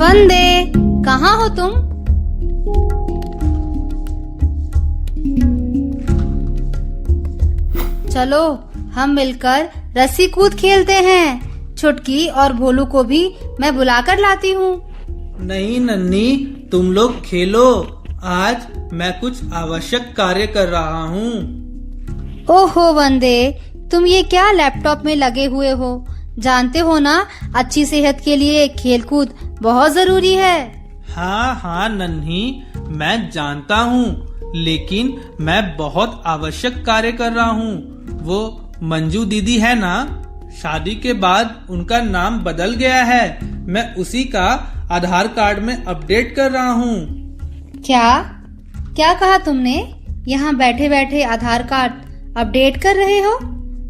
वंदे, कहाँ हो तुम? चलो हम मिलकर रस्सी कूद खेलते हैं। छुटकी और भोलू को भी मैं बुलाकर लाती हूँ। नहीं नन्ही, तुम लोग खेलो। आज मैं कुछ आवश्यक कार्य कर रहा हूँ। ओहो वंदे, तुम ये क्या लैपटॉप में लगे हुए हो? जानते हो ना, अच्छी सेहत के लिए खेलकूद बहुत जरूरी है। हाँ नन्ही, मैं जानता हूँ, लेकिन मैं बहुत आवश्यक कार्य कर रहा हूँ। वो मंजू दीदी है ना, शादी के बाद उनका नाम बदल गया है। मैं उसी का आधार कार्ड में अपडेट कर रहा हूँ। क्या कहा तुमने? यहाँ बैठे बैठे आधार कार्ड अपडेट कर रहे हो?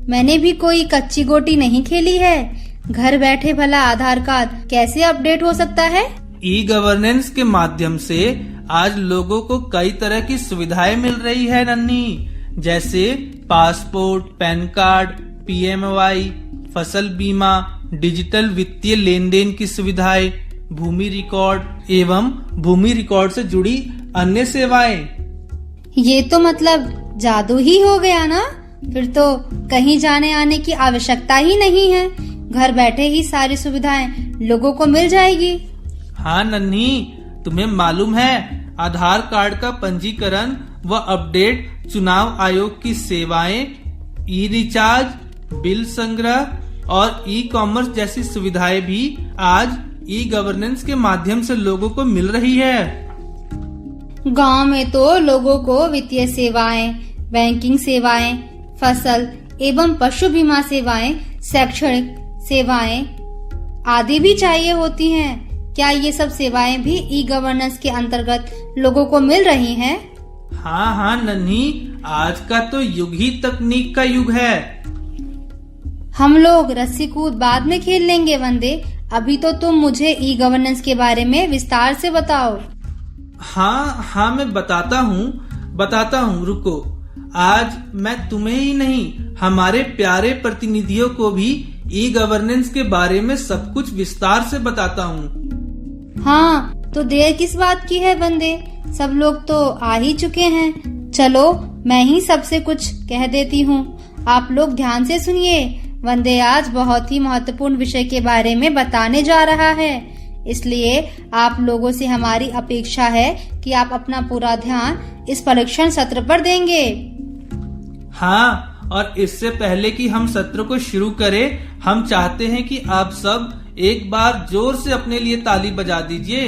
मैंने भी कोई कच्ची गोटी नहीं खेली है। घर बैठे भला आधार कार्ड कैसे अपडेट हो सकता है? ई गवर्नेंस के माध्यम से आज लोगों को कई तरह की सुविधाएं मिल रही है नन्ही, जैसे पासपोर्ट, पैन कार्ड, पीएमवाई, फसल बीमा, डिजिटल वित्तीय लेन देन की सुविधाएं, भूमि रिकॉर्ड एवं भूमि रिकॉर्ड से जुड़ी अन्य सेवाएं। ये तो मतलब जादू ही हो गया ना। फिर तो कहीं जाने आने की आवश्यकता ही नहीं है। घर बैठे ही सारी सुविधाएं लोगों को मिल जाएगी। हाँ नन्ही, तुम्हें मालूम है आधार कार्ड का पंजीकरण व अपडेट चुनाव आयोग की सेवाएं, ई रिचार्ज, बिल संग्रह और ई कॉमर्स जैसी सुविधाएं भी आज ई गवर्नेंस के माध्यम से लोगों को मिल रही है। गांव में तो लोगों को वित्तीय सेवाएं, बैंकिंग सेवाएं, फसल एवं पशु बीमा सेवाएं, शैक्षणिक सेवाएं आदि भी चाहिए होती हैं। क्या ये सब सेवाएं भी ई गवर्नेंस के अंतर्गत लोगों को मिल रही हैं? हाँ नन्ही, आज का तो युग ही तकनीक का युग है। हम लोग रस्सी कूद बाद में खेल लेंगे वंदे। अभी तो तुम मुझे ई गवर्नेंस के बारे में विस्तार से बताओ। हाँ मैं बताता हूँ, रुको। आज मैं तुम्हें ही नहीं, हमारे प्यारे प्रतिनिधियों को भी ई गवर्नेंस के बारे में सब कुछ विस्तार से बताता हूँ। हाँ, तो देर किस बात की है वंदे? सब लोग तो आ ही चुके हैं। चलो मैं ही सबसे कुछ कह देती हूँ, आप लोग ध्यान से सुनिए। वंदे आज बहुत ही महत्वपूर्ण विषय के बारे में बताने जा रहा है, इसलिए आप लोगों से हमारी अपेक्षा है कि आप अपना पूरा ध्यान इस परीक्षण सत्र पर देंगे। हाँ, और इससे पहले कि हम सत्र को शुरू करें, हम चाहते हैं कि आप सब एक बार जोर से अपने लिए ताली बजा दीजिए।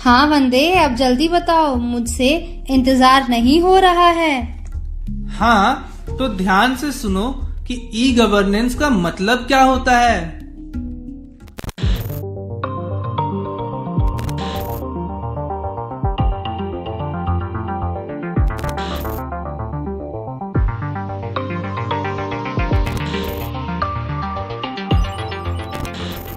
हाँ वंदे, अब जल्दी बताओ, मुझसे इंतजार नहीं हो रहा है। हाँ, तो ध्यान से सुनो कि ई गवर्नेंस का मतलब क्या होता है।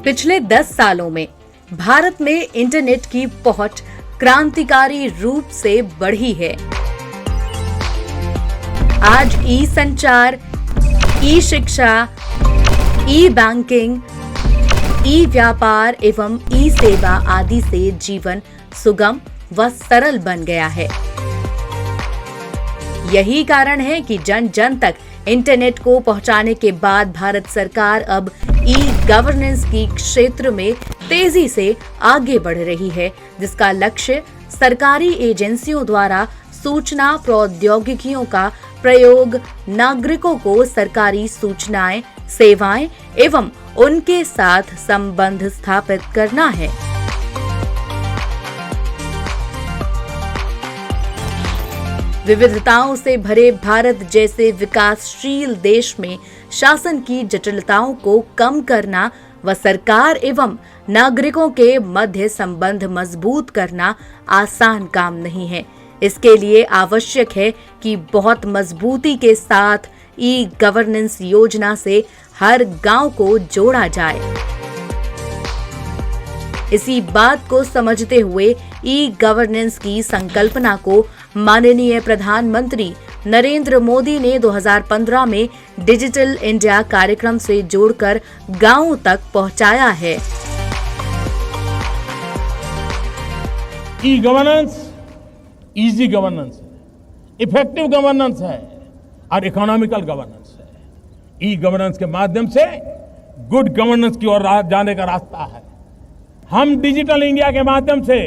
पिछले 10 सालों में भारत में इंटरनेट की पहुंच क्रांतिकारी रूप से बढ़ी है। आज ई संचार, ई शिक्षा, ई बैंकिंग, ई व्यापार एवं ई सेवा आदि से जीवन सुगम व सरल बन गया है। यही कारण है कि जन जन तक इंटरनेट को पहुंचाने के बाद भारत सरकार अब ई गवर्नेंस की क्षेत्र में तेजी से आगे बढ़ रही है, जिसका लक्ष्य सरकारी एजेंसियों द्वारा सूचना प्रौद्योगिकियों का प्रयोग नागरिकों को सरकारी सूचनाएं, सेवाएं एवं उनके साथ संबंध स्थापित करना है। विविधताओं से भरे भारत जैसे विकासशील देश में शासन की जटिलताओं को कम करना व सरकार एवं नागरिकों के मध्य संबंध मजबूत करना आसान काम नहीं है। इसके लिए आवश्यक है कि बहुत मजबूती के साथ ई गवर्नेंस योजना से हर गांव को जोड़ा जाए। इसी बात को समझते हुए ई गवर्नेंस की संकल्पना को माननीय प्रधानमंत्री नरेंद्र मोदी ने 2015 में डिजिटल इंडिया कार्यक्रम से जोड़कर गांवों तक पहुंचाया है। ई गवर्नेंस इजी गवर्नेंस है, इफेक्टिव गवर्नेंस है और इकोनॉमिकल गवर्नेंस है। ई गवर्नेंस के माध्यम से गुड गवर्नेंस की ओर जाने का रास्ता है। हम डिजिटल इंडिया के माध्यम से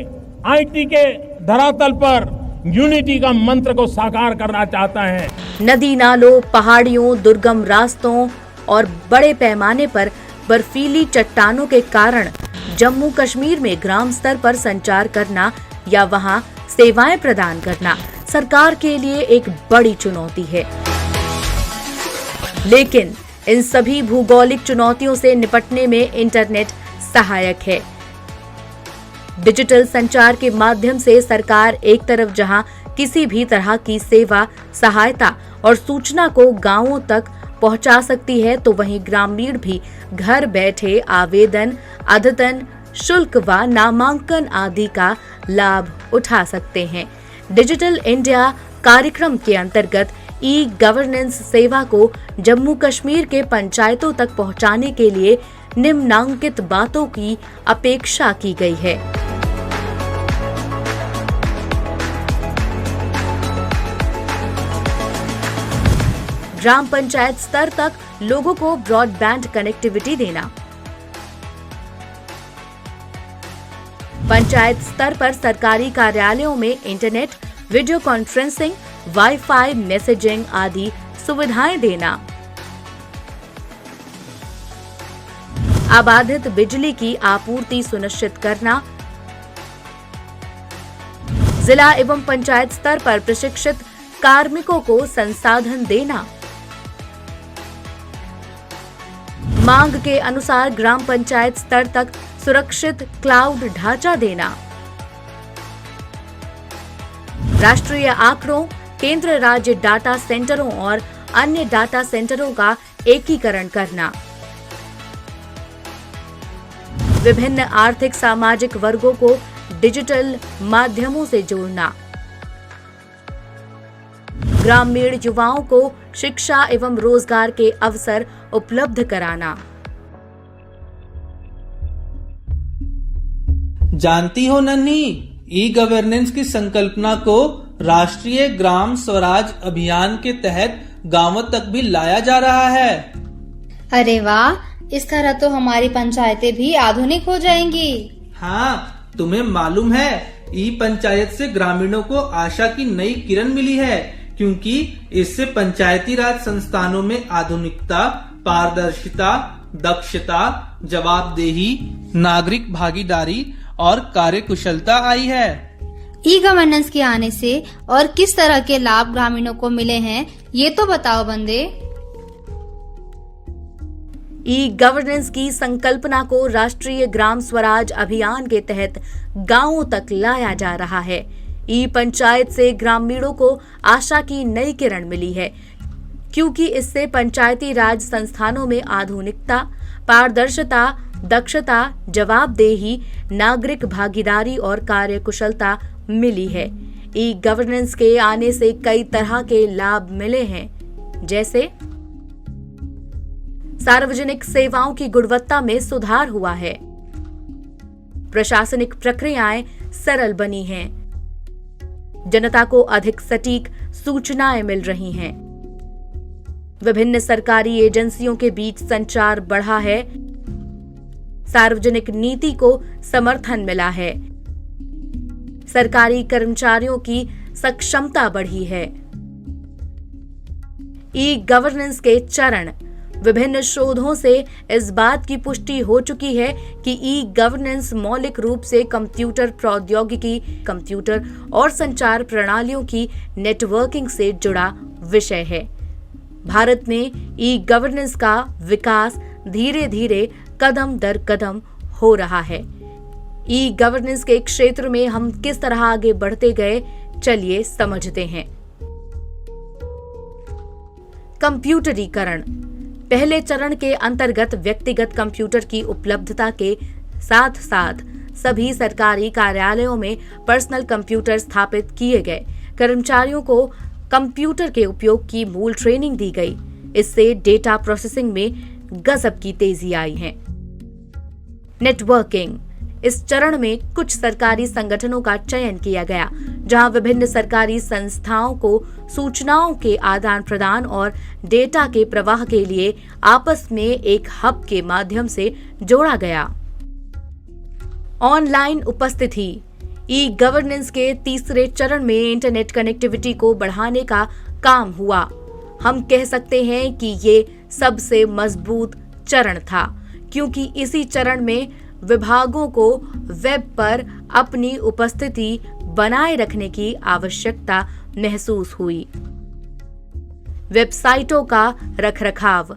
आईटी के धरातल पर यूनिटी का मंत्र को साकार करना चाहते हैं। नदी नालों, पहाड़ियों, दुर्गम रास्तों और बड़े पैमाने पर बर्फीली चट्टानों के कारण जम्मू कश्मीर में ग्राम स्तर पर संचार करना या वहां सेवाएं प्रदान करना सरकार के लिए एक बड़ी चुनौती है। लेकिन इन सभी भौगोलिक चुनौतियों से निपटने में इंटरनेट सहायक है। डिजिटल संचार के माध्यम से सरकार एक तरफ जहां किसी भी तरह की सेवा, सहायता और सूचना को गांवों तक पहुंचा सकती है, तो वहीं ग्रामीण भी घर बैठे आवेदन, अद्यतन शुल्क व नामांकन आदि का लाभ उठा सकते हैं। डिजिटल इंडिया कार्यक्रम के अंतर्गत ई गवर्नेंस सेवा को जम्मू कश्मीर के पंचायतों तक पहुंचाने के लिए निम्नांकित बातों की अपेक्षा की गई है। ग्राम पंचायत स्तर तक लोगों को ब्रॉडबैंड कनेक्टिविटी देना, पंचायत स्तर पर सरकारी कार्यालयों में internet, video conferencing, wifi, messaging आदि सुविधाएं देना, अबाधित बिजली की आपूर्ति सुनिश्चित करना, जिला एवं पंचायत स्तर पर प्रशिक्षित कार्मिकों को संसाधन देना, मांग के अनुसार ग्राम पंचायत स्तर तक सुरक्षित क्लाउड ढांचा देना, राष्ट्रीय आंकड़ों, केंद्र राज्य डाटा सेंटरों और अन्य डाटा सेंटरों का एकीकरण करना, विभिन्न आर्थिक सामाजिक वर्गों को डिजिटल माध्यमों से जोड़ना, ग्रामीण युवाओं को शिक्षा एवं रोजगार के अवसर उपलब्ध कराना। जानती हो नन्ही, ई गवर्नेंस की संकल्पना को राष्ट्रीय ग्राम स्वराज अभियान के तहत गांवों तक भी लाया जा रहा है। अरे वाह, इस तरह तो हमारी पंचायतें भी आधुनिक हो जाएंगी। हाँ, तुम्हें मालूम है, ई पंचायत से ग्रामीणों को आशा की नई किरण मिली है, क्योंकि इससे पंचायती राज संस्थानों में आधुनिकता, पारदर्शिता, दक्षता, जवाबदेही, नागरिक भागीदारी और कार्यकुशलता आई है। ई गवर्नेंस के आने से और किस तरह के लाभ ग्रामीणों को मिले हैं, ये तो बताओ बंदे। ई गवर्नेंस की संकल्पना को राष्ट्रीय ग्राम स्वराज अभियान के तहत गांवों तक लाया जा रहा है। ई पंचायत से ग्रामीणों को आशा की नई किरण मिली है, क्योंकि इससे पंचायती राज संस्थानों में आधुनिकता, पारदर्शिता, दक्षता, जवाबदेही, नागरिक भागीदारी और कार्यकुशलता मिली है। ई गवर्नेंस के आने से कई तरह के लाभ मिले हैं, जैसे सार्वजनिक सेवाओं की गुणवत्ता में सुधार हुआ है, प्रशासनिक प्रक्रियाएं सरल बनी हैं, जनता को अधिक सटीक सूचनाएं मिल रही हैं, विभिन्न सरकारी एजेंसियों के बीच संचार बढ़ा है, सार्वजनिक नीति को समर्थन मिला है, सरकारी कर्मचारियों की सक्षमता बढ़ी है। ई गवर्नेंस के चरण, विभिन्न शोधों से इस बात की पुष्टि हो चुकी है कि ई गवर्नेंस मौलिक रूप से कंप्यूटर प्रौद्योगिकी, कंप्यूटर और संचार प्रणालियों की नेटवर्किंग से जुड़ा विषय है। भारत में ई गवर्नेंस का विकास धीरे धीरे कदम दर कदम हो रहा है। ई गवर्नेंस के क्षेत्र में हम किस तरह आगे बढ़ते गए, चलिए समझते हैं। कंप्यूटरीकरण। पहले चरण के अंतर्गत व्यक्तिगत कंप्यूटर की उपलब्धता के साथ साथ सभी सरकारी कार्यालयों में पर्सनल कंप्यूटर स्थापित किए गए। कर्मचारियों को कंप्यूटर के उपयोग की मूल ट्रेनिंग दी गई। इससे डेटा प्रोसेसिंग में गजब की तेजी आई है। नेटवर्किंग। इस चरण में कुछ सरकारी संगठनों का चयन किया गया, जहां विभिन्न सरकारी संस्थाओं को सूचनाओं के आदान प्रदान और डेटा के प्रवाह के लिए आपस में एक हब के माध्यम से जोड़ा गया। ऑनलाइन उपस्थिति। ई गवर्नेंस के तीसरे चरण में इंटरनेट कनेक्टिविटी को बढ़ाने का काम हुआ। हम कह सकते हैं कि ये सबसे मजबूत चरण था, क्योंकि इसी चरण में विभागों को वेब पर अपनी उपस्थिति बनाए रखने की आवश्यकता महसूस हुई। वेबसाइटों का रखरखाव।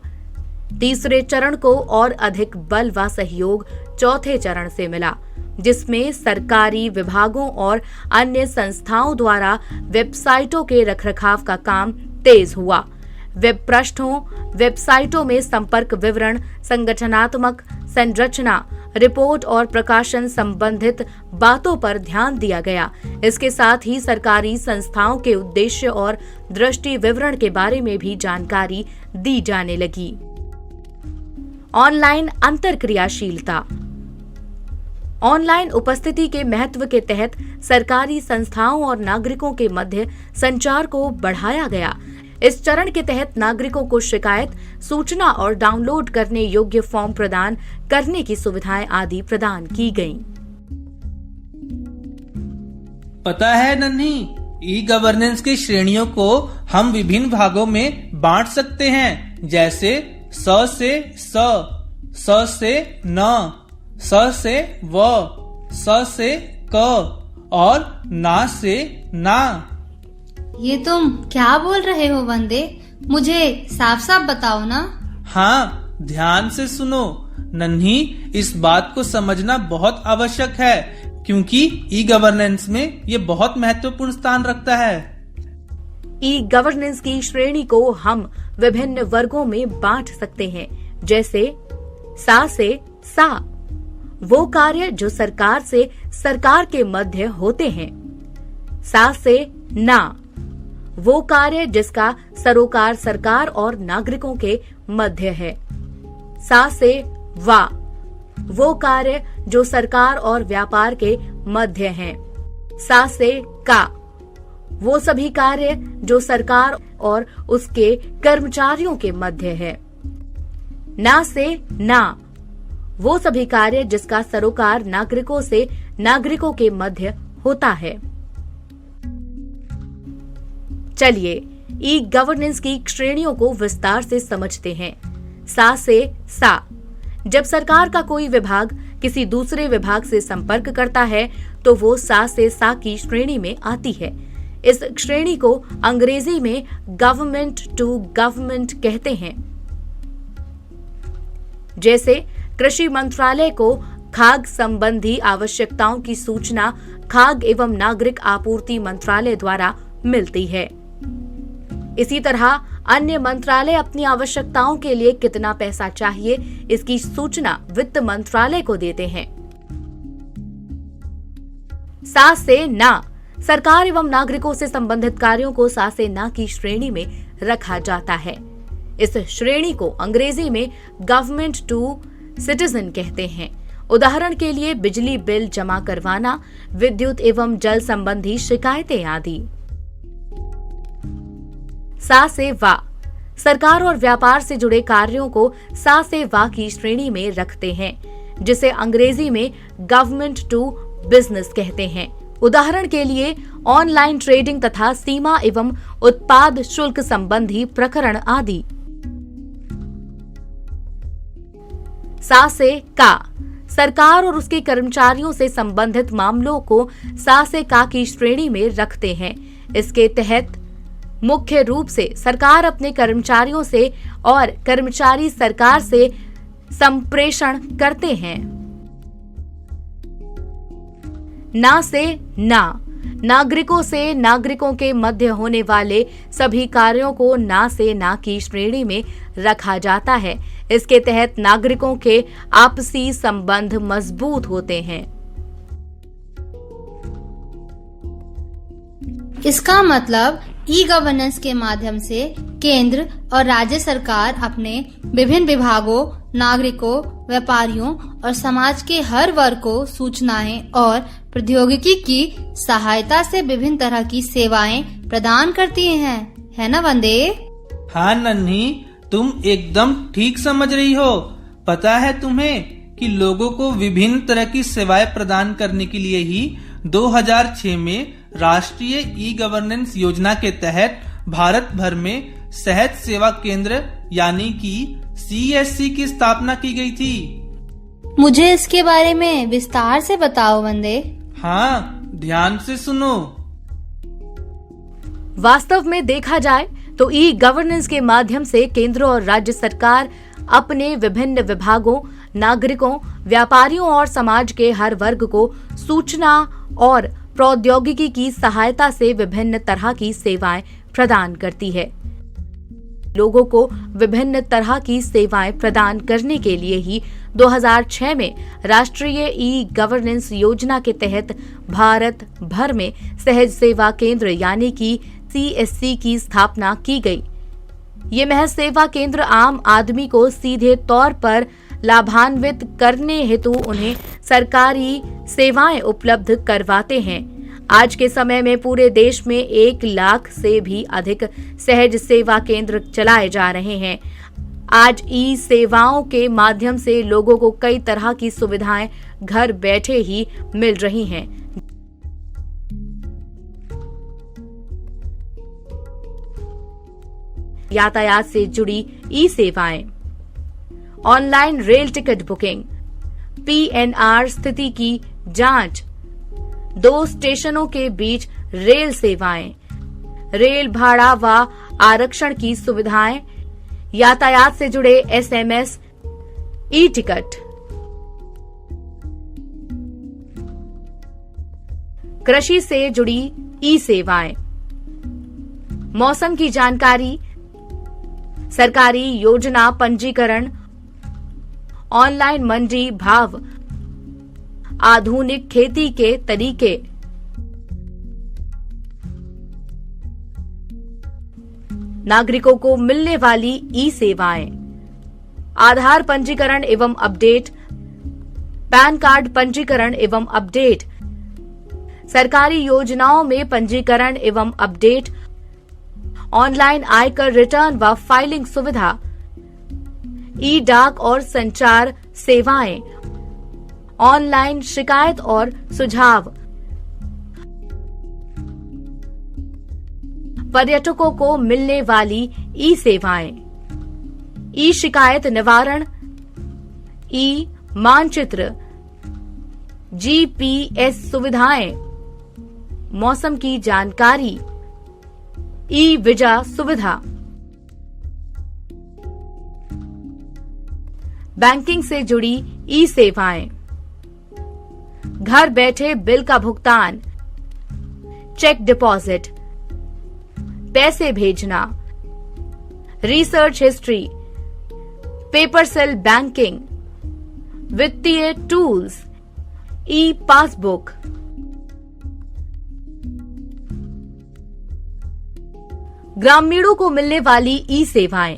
तीसरे चरण को और अधिक बल व सहयोग चौथे चरण से मिला, जिसमें सरकारी विभागों और अन्य संस्थाओं द्वारा वेबसाइटों के रखरखाव का काम तेज हुआ। वेब पृष्ठों, वेबसाइटों में संपर्क विवरण, संगठनात्मक संरचना, रिपोर्ट और प्रकाशन संबंधित बातों पर ध्यान दिया गया। इसके साथ ही सरकारी संस्थाओं के उद्देश्य और दृष्टि विवरण के बारे में भी जानकारी दी जाने लगी। ऑनलाइन अंतरक्रियाशीलता। ऑनलाइन उपस्थिति के महत्व के तहत सरकारी संस्थाओं और नागरिकों के मध्य संचार को बढ़ाया गया। इस चरण के तहत नागरिकों को शिकायत, सूचना और डाउनलोड करने योग्य फॉर्म प्रदान करने की सुविधाएं आदि प्रदान की गईं। पता है नन्ही, ई गवर्नेंस की श्रेणियों को हम विभिन्न भागों में बांट सकते हैं, जैसे स से से न, स से व, स से क और ना से ना। ये तुम क्या बोल रहे हो वंदे? मुझे साफ साफ बताओ ना। हाँ, ध्यान से सुनो नन्ही, इस बात को समझना बहुत आवश्यक है, क्योंकि ई गवर्नेंस में ये बहुत महत्वपूर्ण स्थान रखता है। ई गवर्नेंस की श्रेणी को हम विभिन्न वर्गों में बांट सकते हैं, जैसे सा से सा, वो कार्य जो सरकार से सरकार के मध्य होते हैं। सा से ना, वो कार्य जिसका सरोकार सरकार और नागरिकों के मध्य है। सा से वा, वो कार्य जो सरकार और व्यापार के मध्य हैं। सा से का, वो सभी कार्य जो सरकार और उसके कर्मचारियों के मध्य है। ना से ना, वो सभी कार्य जिसका सरोकार नागरिकों से नागरिकों के मध्य होता है। चलिए ई गवर्नेंस की श्रेणियों को विस्तार से समझते हैं। सा से सा, जब सरकार का कोई विभाग किसी दूसरे विभाग से संपर्क करता है तो वो सा से सा की श्रेणी में आती है। इस श्रेणी को अंग्रेजी में गवर्नमेंट टू गवर्नमेंट कहते हैं। जैसे कृषि मंत्रालय को खाद्य संबंधी आवश्यकताओं की सूचना खाद्य एवं नागरिक आपूर्ति मंत्रालय द्वारा मिलती है। इसी तरह अन्य मंत्रालय अपनी आवश्यकताओं के लिए कितना पैसा चाहिए, इसकी सूचना वित्त मंत्रालय को देते हैं। सा से ना, सरकार एवं नागरिकों से संबंधित कार्यों को सा से ना की श्रेणी में रखा जाता है। इस श्रेणी को अंग्रेजी में गवर्नमेंट टू सिटीजन कहते हैं। उदाहरण के लिए बिजली बिल जमा करवाना, विद्युत एवं जल संबंधी शिकायतें आदि। सा से वा, सरकार और व्यापार से जुड़े कार्यों को सा से वा की श्रेणी में रखते हैं, जिसे अंग्रेजी में गवर्नमेंट टू बिजनेस कहते हैं। उदाहरण के लिए ऑनलाइन ट्रेडिंग तथा सीमा एवं उत्पाद शुल्क संबंधी प्रकरण आदि। सा से का, सरकार और उसके कर्मचारियों से संबंधित मामलों को सा से का की श्रेणी में रखते हैं। इसके तहत मुख्य रूप से सरकार अपने कर्मचारियों से और कर्मचारी सरकार से संप्रेषण करते हैं। ना से ना, नागरिकों से नागरिकों के मध्य होने वाले सभी कार्यों को ना से ना की श्रेणी में रखा जाता है। इसके तहत नागरिकों के आपसी संबंध मजबूत होते हैं। इसका मतलब ई गवर्नेंस के माध्यम से केंद्र और राज्य सरकार अपने विभिन्न विभागों, नागरिकों व्यापारियों और समाज के हर वर्ग को सूचनाएं और प्रौद्योगिकी की सहायता से विभिन्न तरह की सेवाएं प्रदान करती हैं, है ना वंदे? हाँ नन्ही, तुम एकदम ठीक समझ रही हो। पता है तुम्हें कि लोगों को विभिन्न तरह की सेवाएं प्रदान करने के लिए ही 2006 में राष्ट्रीय ई गवर्नेंस योजना के तहत भारत भर में सहज सेवा केंद्र यानी कि CSC की स्थापना की गई थी। मुझे इसके बारे में विस्तार से बताओ वंदे। हाँ, ध्यान से सुनो। वास्तव में देखा जाए तो ई गवर्नेंस के माध्यम से केंद्र और राज्य सरकार अपने विभिन्न विभागों, नागरिकों, व्यापारियों और समाज के हर वर्ग को सूचना और प्रौद्योगिकी की सहायता से विभिन्न तरह की सेवाएं प्रदान करती है। लोगों को विभिन्न तरह की सेवाएं प्रदान करने के लिए ही 2006 में राष्ट्रीय ई गवर्नेंस योजना के तहत भारत भर में सहज सेवा केंद्र यानी कि CSC की स्थापना की गई। ये महज सेवा केंद्र आम आदमी को सीधे तौर पर लाभान्वित करने हेतु उन्हें सरकारी सेवाएं उपलब्ध करवाते हैं। आज के समय में पूरे देश में 1 लाख से भी अधिक सहज सेवा केंद्र चलाए जा रहे हैं। आज ई सेवाओं के माध्यम से लोगों को कई तरह की सुविधाएं घर बैठे ही मिल रही हैं। यातायात से जुड़ी ई सेवाएं, online rail ticket booking, PNR स्थिति की जांच, 2 स्टेशनों के बीच रेल सेवाएं, रेल भाड़ा व आरक्षण की सुविधाएं, यातायात से जुड़े SMS, ई टिकट, कृषि से जुड़ी ई सेवाएं, मौसम की जानकारी, सरकारी योजना पंजीकरण, ऑनलाइन मंडी भाव, आधुनिक खेती के तरीके, नागरिकों को मिलने वाली ई सेवाएं, आधार पंजीकरण एवं अपडेट, पैन कार्ड पंजीकरण एवं अपडेट, सरकारी योजनाओं में पंजीकरण एवं अपडेट, ऑनलाइन आयकर रिटर्न व फाइलिंग सुविधा, ई डाक और संचार सेवाएं, ऑनलाइन शिकायत और सुझाव, पर्यटकों को मिलने वाली ई सेवाएं, ई शिकायत निवारण, ई मानचित्र, GPS सुविधाएं, मौसम की जानकारी, ई वीजा सुविधा, बैंकिंग से जुड़ी ई सेवाएं, घर बैठे बिल का भुगतान, चेक डिपॉजिट, पैसे भेजना, research history, paper sale banking, वित्तीय टूल्स, ई पासबुक, ग्रामीणों को मिलने वाली ई सेवाएं,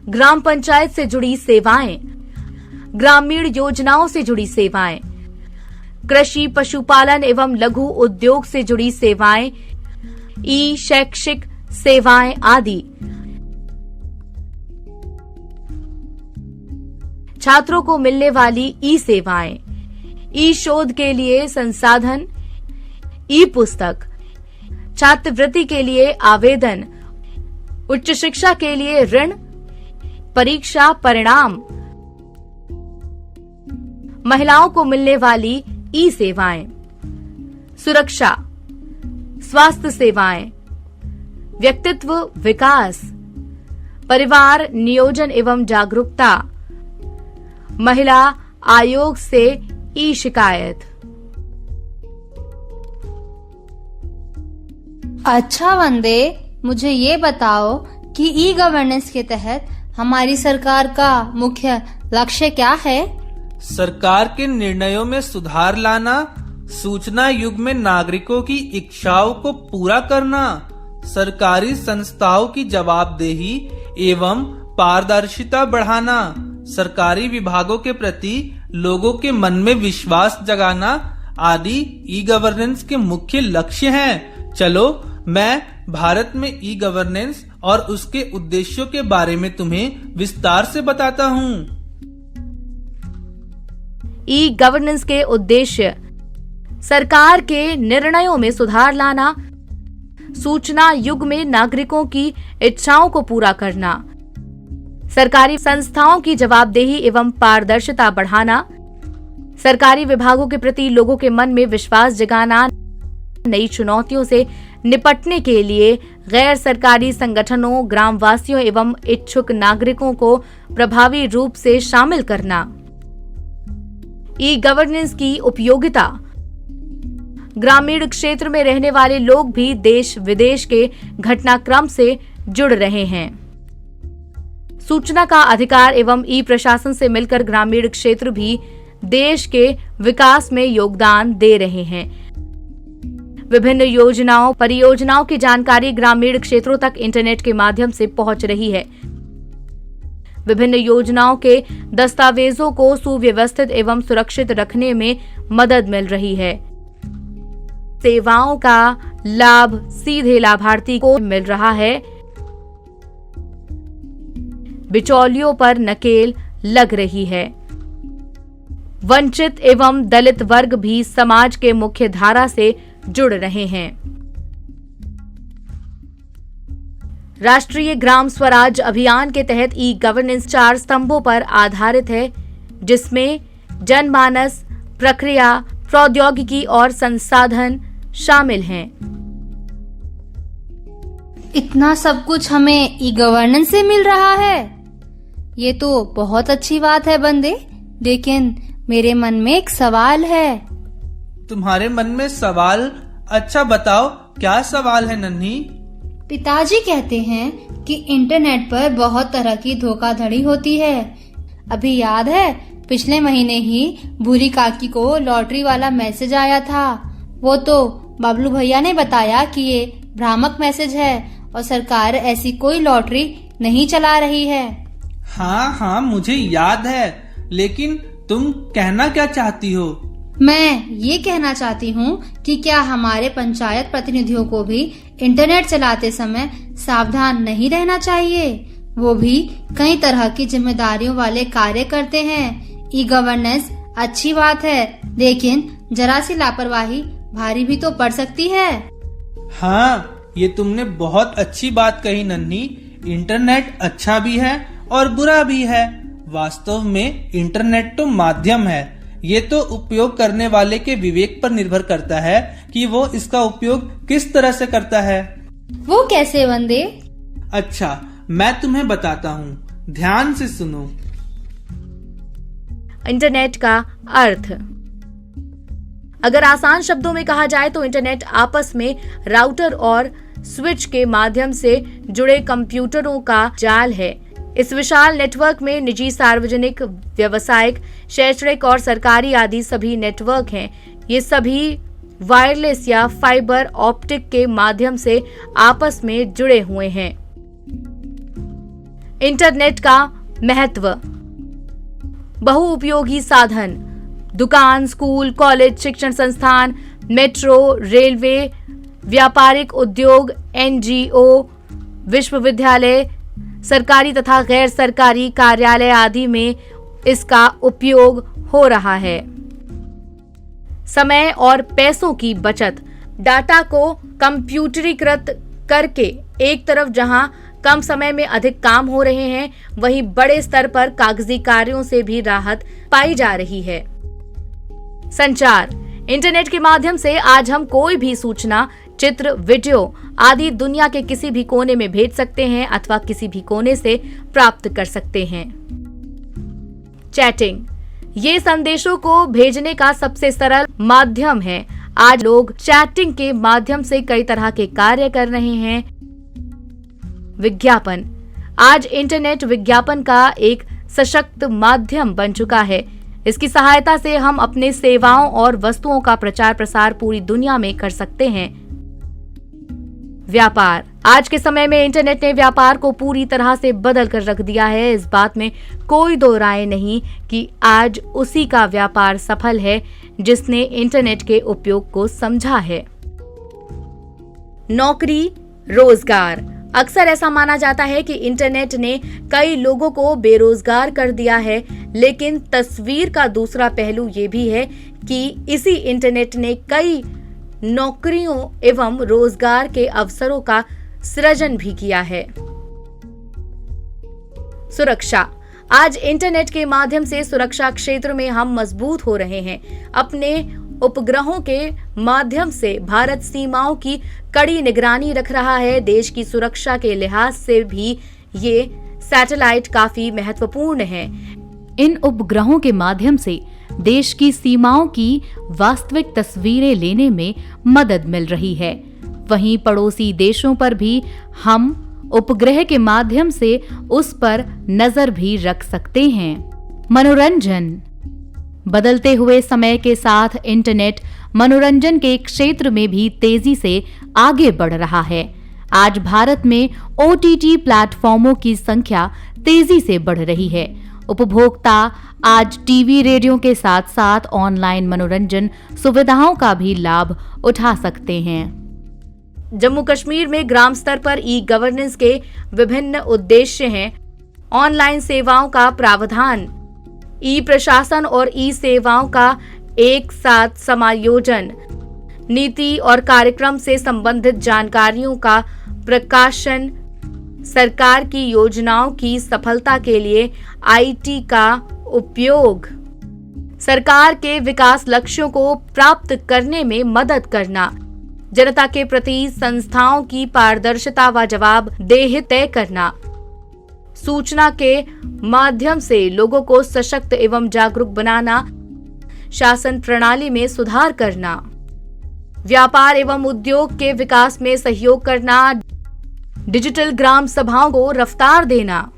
ग्राम पंचायत से जुड़ी सेवाएं, ग्रामीण योजनाओं से जुड़ी सेवाएं, कृषि पशुपालन एवं लघु उद्योग से जुड़ी सेवाएं, ई शैक्षिक सेवाएं आदि। छात्रों को मिलने वाली ई सेवाएं, ई शोध के लिए संसाधन, ई पुस्तक, छात्रवृत्ति के लिए आवेदन, उच्च शिक्षा के लिए ऋण, परीक्षा परिणाम, महिलाओं को मिलने वाली ई सेवाएं, सुरक्षा, स्वास्थ्य सेवाएं, व्यक्तित्व विकास, परिवार नियोजन एवं जागरूकता, महिला आयोग से ई शिकायत। अच्छा वंदे, मुझे ये बताओ कि ई गवर्नेंस के तहत हमारी सरकार का मुख्य लक्ष्य क्या है? सरकार के निर्णयों में सुधार लाना, सूचना युग में नागरिकों की इच्छाओं को पूरा करना, सरकारी संस्थाओं की जवाबदेही एवं पारदर्शिता बढ़ाना, सरकारी विभागों के प्रति लोगों के मन में विश्वास जगाना आदि ई गवर्नेंस के मुख्य लक्ष्य हैं। चलो मैं भारत में ई गवर्नेंस और उसके उद्देश्यों के बारे में तुम्हें विस्तार से बताता हूँ। ई गवर्नेंस के उद्देश्य सरकार के निर्णयों में सुधार लाना, सूचना युग में नागरिकों की इच्छाओं को पूरा करना, सरकारी संस्थाओं की जवाबदेही एवं पारदर्शिता बढ़ाना, सरकारी विभागों के प्रति लोगों के मन में विश्वास जगाना, नई चुनौतियों से निपटने के लिए गैर सरकारी संगठनों, ग्रामवासियों एवं इच्छुक नागरिकों को प्रभावी रूप से शामिल करना। ई गवर्नेंस की उपयोगिता, ग्रामीण क्षेत्र में रहने वाले लोग भी देश विदेश के घटनाक्रम से जुड़ रहे हैं। सूचना का अधिकार एवं ई प्रशासन से मिलकर ग्रामीण क्षेत्र भी देश के विकास में योगदान दे रहे हैं। विभिन्न योजनाओं, परियोजनाओं की जानकारी ग्रामीण क्षेत्रों तक इंटरनेट के माध्यम से पहुंच रही है। विभिन्न योजनाओं के दस्तावेजों को सुव्यवस्थित एवं सुरक्षित रखने में मदद मिल रही है। सेवाओं का लाभ सीधे लाभार्थी को मिल रहा है। बिचौलियों पर नकेल लग रही है। वंचित एवं दलित वर्ग भी समाज के मुख्य धारा से जुड़ रहे हैं। राष्ट्रीय ग्राम स्वराज अभियान के तहत ई गवर्नेंस 4 स्तंभों पर आधारित है, जिसमें जनमानस, प्रक्रिया, प्रौद्योगिकी और संसाधन शामिल हैं। इतना सब कुछ हमें ई गवर्नेंस से मिल रहा है, ये तो बहुत अच्छी बात है बंदे। लेकिन मेरे मन में एक सवाल है। तुम्हारे मन में सवाल? अच्छा बताओ, क्या सवाल है नन्ही? पिताजी कहते हैं कि इंटरनेट पर बहुत तरह की धोखाधड़ी होती है। अभी याद है, पिछले महीने ही भूरी काकी को लॉटरी वाला मैसेज आया था। वो तो बबलू भैया ने बताया कि ये भ्रामक मैसेज है और सरकार ऐसी कोई लॉटरी नहीं चला रही है। हाँ, मुझे याद है, लेकिन तुम कहना क्या चाहती हो? मैं ये कहना चाहती हूँ कि क्या हमारे पंचायत प्रतिनिधियों को भी इंटरनेट चलाते समय सावधान नहीं रहना चाहिए? वो भी कई तरह की जिम्मेदारियों वाले कार्य करते हैं। ई गवर्नेंस अच्छी बात है, लेकिन जरा सी लापरवाही भारी भी तो पड़ सकती है। हाँ, ये तुमने बहुत अच्छी बात कही नन्ही। इंटरनेट अच्छा भी है और बुरा भी है। वास्तव में इंटरनेट तो माध्यम है। ये तो उपयोग करने वाले के विवेक पर निर्भर करता है कि वो इसका उपयोग किस तरह से करता है। वो कैसे बंदे? अच्छा, मैं तुम्हें बताता हूँ, ध्यान से सुनो। इंटरनेट का अर्थ, अगर आसान शब्दों में कहा जाए तो इंटरनेट आपस में राउटर और स्विच के माध्यम से जुड़े कंप्यूटरों का जाल है। इस विशाल नेटवर्क में निजी, सार्वजनिक, व्यावसायिक, शैक्षणिक और सरकारी आदि सभी नेटवर्क हैं। ये सभी वायरलेस या फाइबर ऑप्टिक के माध्यम से आपस में जुड़े हुए हैं। इंटरनेट का महत्व, बहुउपयोगी साधन, दुकान, स्कूल, कॉलेज, शिक्षण संस्थान, मेट्रो, रेलवे, व्यापारिक उद्योग, एनजीओ, विश्वविद्यालय, सरकारी तथा गैर सरकारी कार्यालय आदि में इसका उपयोग हो रहा है। समय और पैसों की बचत, डाटा को कंप्यूटरीकृत करके एक तरफ जहां कम समय में अधिक काम हो रहे हैं, वहीं बड़े स्तर पर कागजी कार्यों से भी राहत पाई जा रही है। संचार, इंटरनेट के माध्यम से आज हम कोई भी सूचना, चित्र, वीडियो आदि दुनिया के किसी भी कोने में भेज सकते हैं अथवा किसी भी कोने से प्राप्त कर सकते हैं। चैटिंग, ये संदेशों को भेजने का सबसे सरल माध्यम है। आज लोग चैटिंग के माध्यम से कई तरह के कार्य कर रहे हैं। विज्ञापन, आज इंटरनेट विज्ञापन का एक सशक्त माध्यम बन चुका है। इसकी सहायता से हम अपने सेवाओं और वस्तुओं का प्रचार प्रसार पूरी दुनिया में कर सकते हैं। व्यापार। आज के समय में इंटरनेट ने व्यापार को पूरी तरह से बदल कर रख दिया है। इस बात में कोई दो राय नहीं कि आज उसी का व्यापार सफल है जिसने इंटरनेट के उपयोग को समझा है। नौकरी, रोजगार। अक्सर ऐसा माना जाता है कि इंटरनेट ने कई लोगों को बेरोजगार कर दिया है, लेकिन तस्वीर का दूसरा पहलू ये भी है कि इसी इंटरनेट ने कई नौकरियों एवं रोजगार के अवसरों का सृजन भी किया है। सुरक्षा। आज इंटरनेट के माध्यम से सुरक्षा क्षेत्र में हम मजबूत हो रहे हैं। अपने उपग्रहों के माध्यम से भारत सीमाओं की कड़ी निगरानी रख रहा है। देश की सुरक्षा के लिहाज से भी ये सैटेलाइट काफी महत्वपूर्ण है। इन उपग्रहों के माध्यम से देश की सीमाओं की वास्तविक तस्वीरें लेने में मदद मिल रही है। वहीं पड़ोसी देशों पर भी हम उपग्रह के माध्यम से उस पर नजर भी रख सकते हैं। मनोरंजन। बदलते हुए समय के साथ इंटरनेट मनोरंजन के क्षेत्र में भी तेजी से आगे बढ़ रहा है। आज भारत में OTT प्लेटफॉर्मों की संख्या तेजी से बढ़ रही है। उपभोक्ता आज टीवी, रेडियो के साथ साथ ऑनलाइन मनोरंजन सुविधाओं का भी लाभ उठा सकते हैं। जम्मू कश्मीर में ग्राम स्तर पर ई-गवर्नेंस के विभिन्न उद्देश्य हैं। ऑनलाइन सेवाओं का प्रावधान, ई-प्रशासन और ई-सेवाओं का एक साथ समायोजन, नीति और कार्यक्रम से संबंधित जानकारियों का प्रकाशन, सरकार की योजनाओं की सफलता के लिए IT का उपयोग, सरकार के विकास लक्ष्यों को प्राप्त करने में मदद करना, जनता के प्रति संस्थाओं की पारदर्शिता व जवाबदेही तय करना, सूचना के माध्यम से लोगों को सशक्त एवं जागरूक बनाना, शासन प्रणाली में सुधार करना, व्यापार एवं उद्योग के विकास में सहयोग करना, डिजिटल ग्राम सभाओं को रफ्तार देना।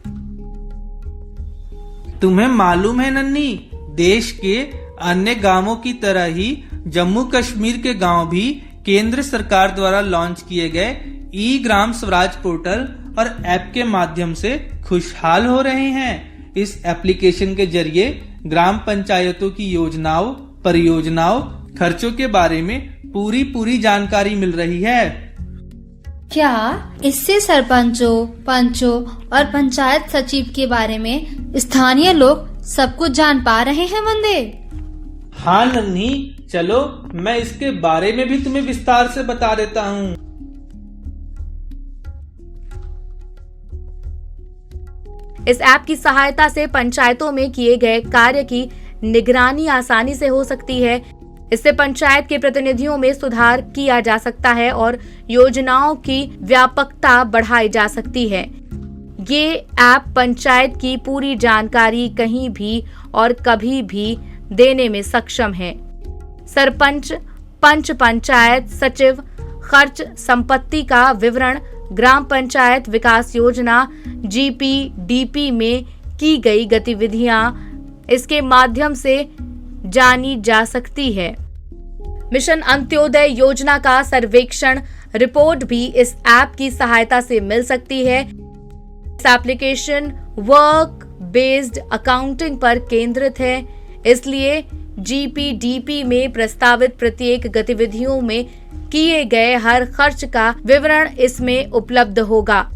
तुम्हें मालूम है नन्नी, देश के अन्य गांवों की तरह ही जम्मू कश्मीर के गांव भी केंद्र सरकार द्वारा लॉन्च किए गए ई-ग्राम स्वराज पोर्टल और ऐप के माध्यम से खुशहाल हो रहे हैं। इस एप्लीकेशन के जरिए ग्राम पंचायतों की योजनाओं, परियोजनाओं, खर्चों के बारे में पूरी जानकारी मिल रही है। क्या इससे सरपंचों, पंचों और पंचायत सचिव के बारे में स्थानीय लोग सब कुछ जान पा रहे हैं वंदे? हाँ नन्ही, चलो मैं इसके बारे में भी तुम्हें विस्तार से बता देता हूँ। इस ऐप की सहायता से पंचायतों में किए गए कार्य की निगरानी आसानी से हो सकती है। इससे पंचायत के प्रतिनिधियों में सुधार किया जा सकता है और योजनाओं की व्यापकता बढ़ाई जा सकती है। ये ऐप पंचायत की पूरी जानकारी कहीं भी और कभी भी देने में सक्षम है। सरपंच, पंच, पंचायत सचिव, खर्च, संपत्ति का विवरण, ग्राम पंचायत विकास योजना, GPDP में की गई गतिविधियां इसके माध्यम से जानी जा सकती है। मिशन अंत्योदय योजना का सर्वेक्षण रिपोर्ट भी इस ऐप की सहायता से मिल सकती है। इस एप्लीकेशन वर्क बेस्ड अकाउंटिंग पर केंद्रित है, इसलिए GPDP में प्रस्तावित प्रत्येक गतिविधियों में किए गए हर खर्च का विवरण इसमें उपलब्ध होगा।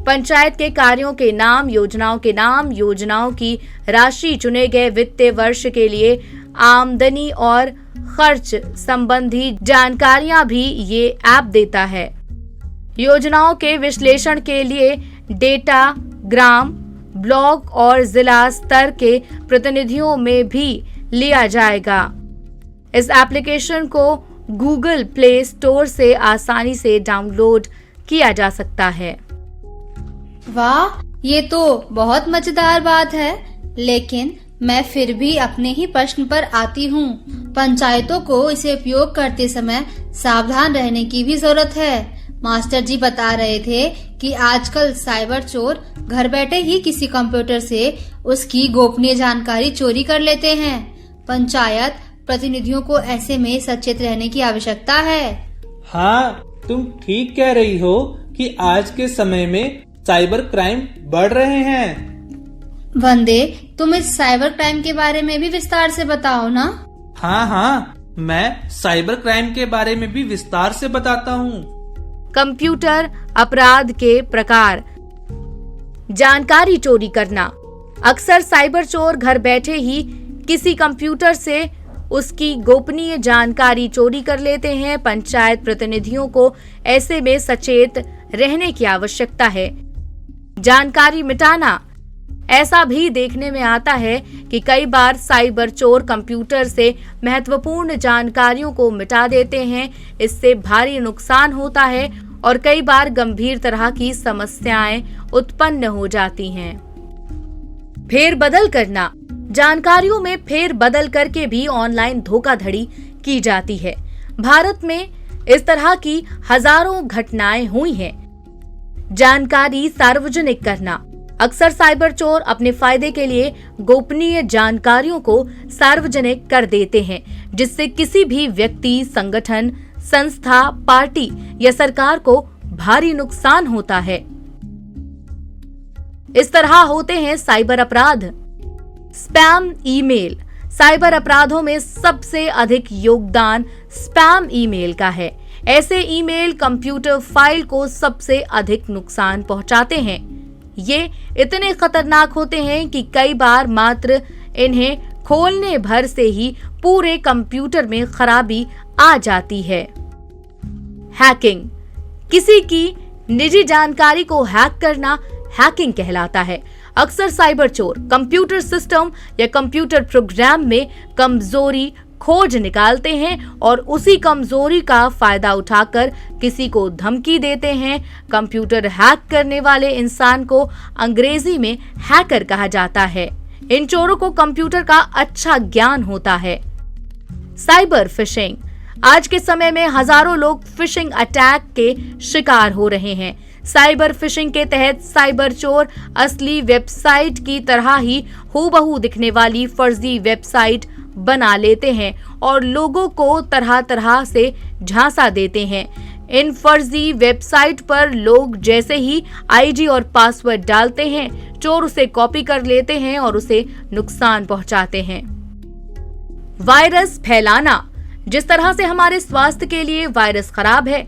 पंचायत के कार्यों के नाम, योजनाओं के नाम, योजनाओं की राशि, चुने गए वित्तीय वर्ष के लिए आमदनी और खर्च संबंधी जानकारियां भी ये ऐप देता है। योजनाओं के विश्लेषण के लिए डेटा ग्राम, ब्लॉक और जिला स्तर के प्रतिनिधियों में भी लिया जाएगा। इस एप्लीकेशन को गूगल प्ले स्टोर से आसानी से डाउनलोड किया जा सकता है। वाह, ये तो बहुत मजेदार बात है, लेकिन मैं फिर भी अपने ही प्रश्न पर आती हूँ। पंचायतों को इसे उपयोग करते समय सावधान रहने की भी जरूरत है। मास्टर जी बता रहे थे कि आजकल साइबर चोर घर बैठे ही किसी कंप्यूटर से उसकी गोपनीय जानकारी चोरी कर लेते हैं। पंचायत प्रतिनिधियों को ऐसे में सचेत रहने की आवश्यकता है। हाँ, तुम ठीक कह रही हो कि आज के समय में साइबर क्राइम बढ़ रहे हैं। वंदे, तुम इस साइबर क्राइम के बारे में भी विस्तार से बताओ ना। हाँ, मैं साइबर क्राइम के बारे में भी विस्तार से बताता हूँ। कंप्यूटर अपराध के प्रकार। जानकारी चोरी करना। अक्सर साइबर चोर घर बैठे ही किसी कंप्यूटर से उसकी गोपनीय जानकारी चोरी कर लेते हैं। पंचायत प्रतिनिधियों को ऐसे में सचेत रहने की आवश्यकता है। जानकारी मिटाना। ऐसा भी देखने में आता है कि कई बार साइबर चोर कंप्यूटर से महत्वपूर्ण जानकारियों को मिटा देते हैं। इससे भारी नुकसान होता है और कई बार गंभीर तरह की समस्याएं उत्पन्न हो जाती हैं। फेरबदल करना। जानकारियों में फेरबदल करके भी ऑनलाइन धोखाधड़ी की जाती है। भारत में इस तरह की हजारों घटनाएं हुई हैं। जानकारी सार्वजनिक करना। अक्सर साइबर चोर अपने फायदे के लिए गोपनीय जानकारियों को सार्वजनिक कर देते हैं, जिससे किसी भी व्यक्ति, संगठन, संस्था, पार्टी या सरकार को भारी नुकसान होता है। इस तरह होते हैं साइबर अपराध। Spam email. साइबर अपराधों में सबसे अधिक योगदान स्पैम ईमेल का है। ऐसे ईमेल कंप्यूटर फाइल को सबसे अधिक नुकसान पहुंचाते हैं। ये इतने खतरनाक होते हैं कि कई बार मात्र इन्हें खोलने भर से ही पूरे कंप्यूटर में खराबी आ जाती है। हैकिंग। किसी की निजी जानकारी को हैक करना हैकिंग कहलाता है। अक्सर साइबर चोर कंप्यूटर सिस्टम या कंप्यूटर प्रोग्राम में कमजोरी खोज निकालते हैं और उसी कमजोरी का फायदा उठाकर किसी को धमकी देते हैं। कंप्यूटर हैक करने वाले इंसान को अंग्रेजी में हैकर कहा जाता है। इन चोरों को कंप्यूटर का अच्छा ज्ञान होता है। Cyber phishing. आज के समय में हजारों लोग फिशिंग अटैक के शिकार हो रहे हैं। साइबर फिशिंग के तहत साइबर चोर असली वेबसाइट की तरह ही हूबहू दिखने वाली फर्जी वेबसाइट बना लेते हैं और लोगों को तरह तरह से झांसा देते हैं। इन फर्जी वेबसाइट पर लोग जैसे ही आईडी और पासवर्ड डालते हैं, चोर उसे कॉपी कर लेते हैं और उसे नुकसान पहुंचाते हैं। वायरस फैलाना। जिस तरह से हमारे स्वास्थ्य के लिए वायरस खराब है,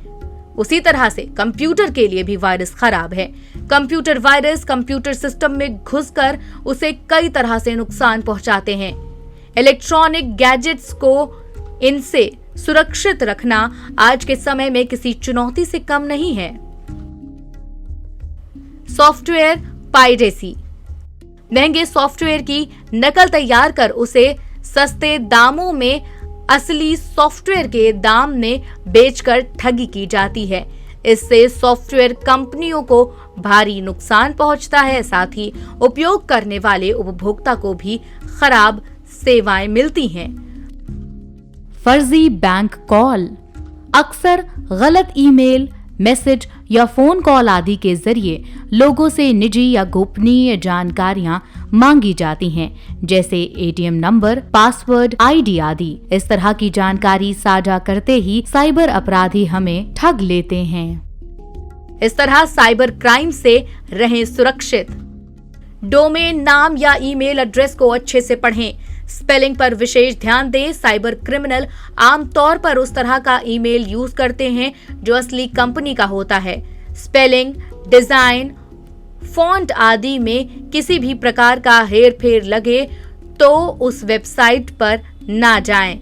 उसी तरह से कंप्यूटर के लिए भी वायरस खराब है। कंप्यूटर वायरस कंप्यूटर सिस्टम में घुसकर उसे कई तरह से नुकसान पहुंचाते हैं। इलेक्ट्रॉनिक गैजेट्स को इनसे सुरक्षित रखना आज के समय में किसी चुनौती से कम नहीं है। Software piracy. महंगे सॉफ्टवेयर की नकल तैयार कर उसे सस्ते दामों में असली सॉफ्टवेयर के दाम में बेचकर ठगी की जाती है। इससे सॉफ्टवेयर कंपनियों को भारी नुकसान पहुंचता है, साथ ही उपयोग करने वाले उपभोक्ता को भी खराब सेवाएं मिलती हैं। फर्जी बैंक कॉल। अक्सर गलत ईमेल, मैसेज या फोन कॉल आदि के जरिए लोगों से निजी या गोपनीय जानकारियां मांगी जाती हैं, जैसे एटीएम नंबर, पासवर्ड, आईडी आदि। इस तरह की जानकारी साझा करते ही साइबर अपराधी हमें ठग लेते हैं। इस तरह साइबर क्राइम से रहें सुरक्षित। डोमेन नाम या ईमेल एड्रेस को अच्छे से पढ़ें। स्पेलिंग पर विशेष ध्यान दें। साइबर क्रिमिनल आमतौर पर उस तरह का ईमेल यूज करते हैं जो असली कंपनी का होता है। स्पेलिंग, डिजाइन, फॉन्ट आदि में किसी भी प्रकार का हेरफेर लगे तो उस वेबसाइट पर ना जाएं।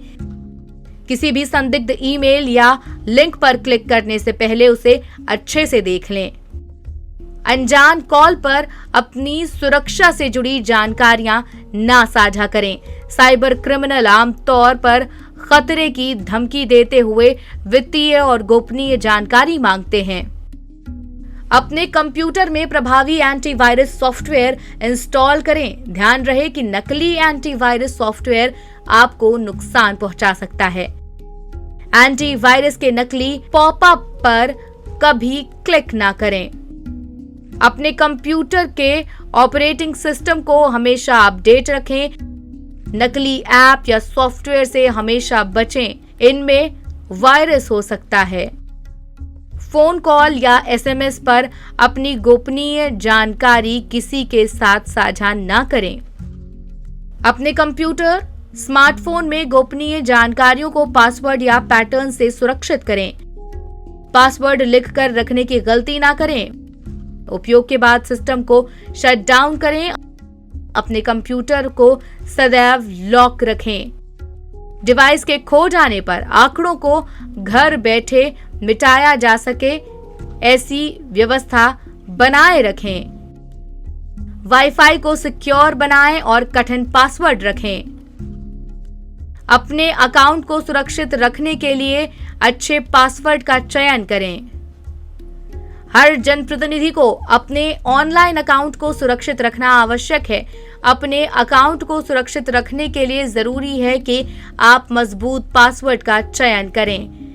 किसी भी संदिग्ध ईमेल या लिंक पर क्लिक करने से पहले उसे अच्छे से देख लें। अनजान कॉल पर अपनी सुरक्षा से जुड़ी जानकारियां ना साझा करें। साइबर क्रिमिनल आमतौर पर खतरे की धमकी देते हुए वित्तीय और गोपनीय जानकारी मांगते हैं। अपने कंप्यूटर में प्रभावी एंटीवायरस सॉफ्टवेयर इंस्टॉल करें। ध्यान रहे कि नकली एंटीवायरस सॉफ्टवेयर आपको नुकसान पहुंचा सकता है। एंटीवायरस के नकली पॉपअप पर कभी क्लिक ना करें। अपने कंप्यूटर के ऑपरेटिंग सिस्टम को हमेशा अपडेट रखें। नकली ऐप या सॉफ्टवेयर से हमेशा बचें, इनमें वायरस हो सकता है। फोन कॉल या एसएमएस पर अपनी गोपनीय जानकारी किसी के साथ साझा न करें। अपने कंप्यूटर, स्मार्टफोन में गोपनीय जानकारियों को पासवर्ड या पैटर्न से सुरक्षित करें। पासवर्ड लिखकर रखने की गलती ना करें। उपयोग के बाद सिस्टम को शट डाउन करें। अपने कंप्यूटर को सदैव लॉक रखें। डिवाइस के खो जाने पर आंकड़ों को घर बैठे मिटाया जा सके, ऐसी व्यवस्था बनाए रखें। वाईफाई को सिक्योर बनाएं और कठिन पासवर्ड रखें। अपने अकाउंट को सुरक्षित रखने के लिए अच्छे पासवर्ड का चयन करें। हर जनप्रतिनिधि को अपने ऑनलाइन अकाउंट को सुरक्षित रखना आवश्यक है। अपने अकाउंट को सुरक्षित रखने के लिए जरूरी है कि आप मजबूत पासवर्ड का चयन करें,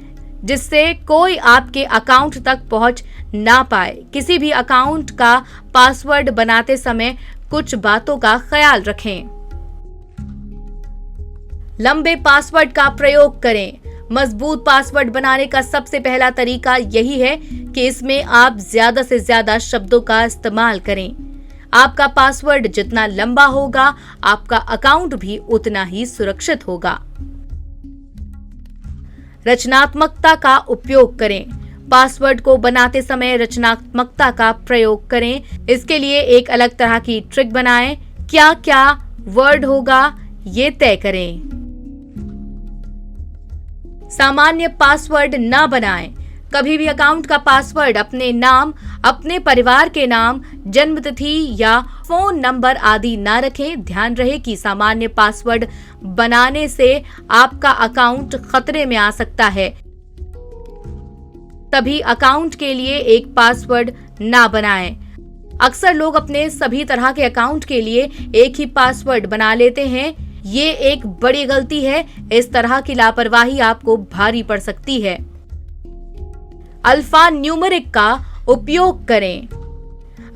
जिससे कोई आपके अकाउंट तक पहुंच ना पाए। किसी भी अकाउंट का पासवर्ड बनाते समय कुछ बातों का ख्याल रखें। लंबे पासवर्ड का प्रयोग करें। मजबूत पासवर्ड बनाने का सबसे पहला तरीका यही है कि इसमें आप ज्यादा से ज्यादा शब्दों का इस्तेमाल करें। आपका पासवर्ड जितना लंबा होगा, आपका अकाउंट भी उतना ही सुरक्षित होगा। रचनात्मकता का उपयोग करें। पासवर्ड को बनाते समय रचनात्मकता का प्रयोग करें। इसके लिए एक अलग तरह की ट्रिक बनाएं। क्या क्या वर्ड होगा, ये तय करें। सामान्य पासवर्ड न बनाएं। कभी भी अकाउंट का पासवर्ड अपने नाम, अपने परिवार के नाम, जन्मतिथि या फोन नंबर आदि न रखें। ध्यान रहे कि सामान्य पासवर्ड बनाने से आपका अकाउंट खतरे में आ सकता है। तभी अकाउंट के लिए एक पासवर्ड ना बनाएं। अक्सर लोग अपने सभी तरह के अकाउंट के लिए एक ही पासवर्ड बना लेते हैं। ये एक बड़ी गलती है। इस तरह की लापरवाही आपको भारी पड़ सकती है। अल्फा न्यूमेरिक का उपयोग करें।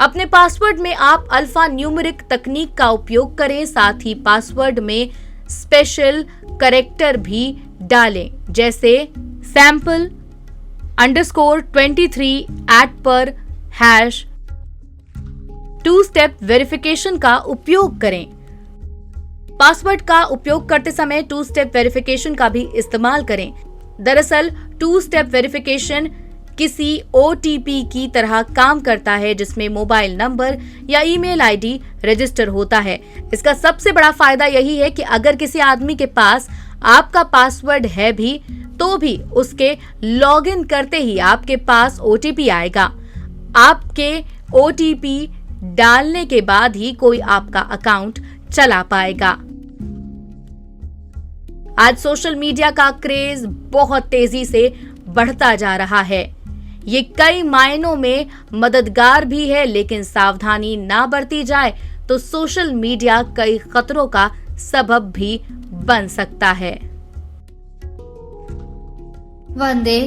अपने पासवर्ड में आप अल्फा न्यूमेरिक तकनीक का उपयोग करें। साथ ही पासवर्ड में स्पेशल कैरेक्टर भी डालें, जैसे sample_23 @ टू स्टेप वेरिफिकेशन का उपयोग करें। पासवर्ड का उपयोग करते समय टू स्टेप वेरिफिकेशन का भी इस्तेमाल करें। दरअसल टू स्टेप वेरिफिकेशन किसी ओटीपी की तरह काम करता है, जिसमें मोबाइल नंबर या ईमेल आईडी रजिस्टर होता है। इसका सबसे बड़ा फायदा यही है कि अगर किसी आदमी के पास आपका पासवर्ड है भी, तो भी उसके लॉगिन करते ही आपके पास ओटीपी आएगा। आपके ओटीपी डालने के बाद ही कोई आपका अकाउंट चला पाएगा। आज सोशल मीडिया का क्रेज बहुत तेजी से बढ़ता जा रहा है। ये कई मायनों में मददगार भी है, लेकिन सावधानी ना बरती जाए तो सोशल मीडिया कई खतरों का सबब भी बन सकता है। वंदे,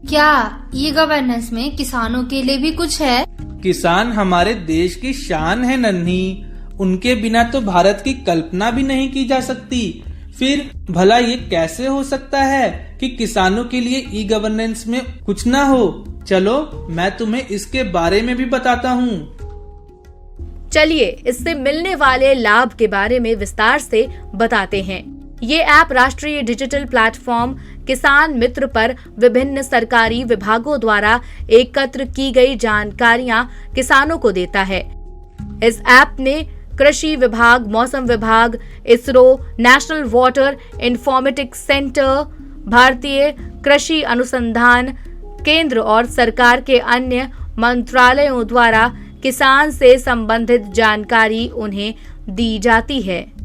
क्या ई गवर्नेंस में किसानों के लिए भी कुछ है? किसान हमारे देश की शान है नन्ही। उनके बिना तो भारत की कल्पना भी नहीं की जा सकती। फिर भला ये कैसे हो सकता है कि किसानों के लिए ई गवर्नेंस में कुछ ना हो? चलो मैं तुम्हें इसके बारे में भी बताता हूँ। चलिए इससे मिलने वाले लाभ के बारे में विस्तार से बताते हैं। ये ऐप राष्ट्रीय डिजिटल प्लेटफॉर्म किसान मित्र पर विभिन्न सरकारी विभागों द्वारा एकत्र की गई जानकारियां किसानों को देता है। इस ऐप में कृषि विभाग, मौसम विभाग, ISRO, national water informatics centre, भारतीय कृषि अनुसंधान केंद्र और सरकार के अन्य मंत्रालयों द्वारा किसान से संबंधित जानकारी उन्हें दी जाती है।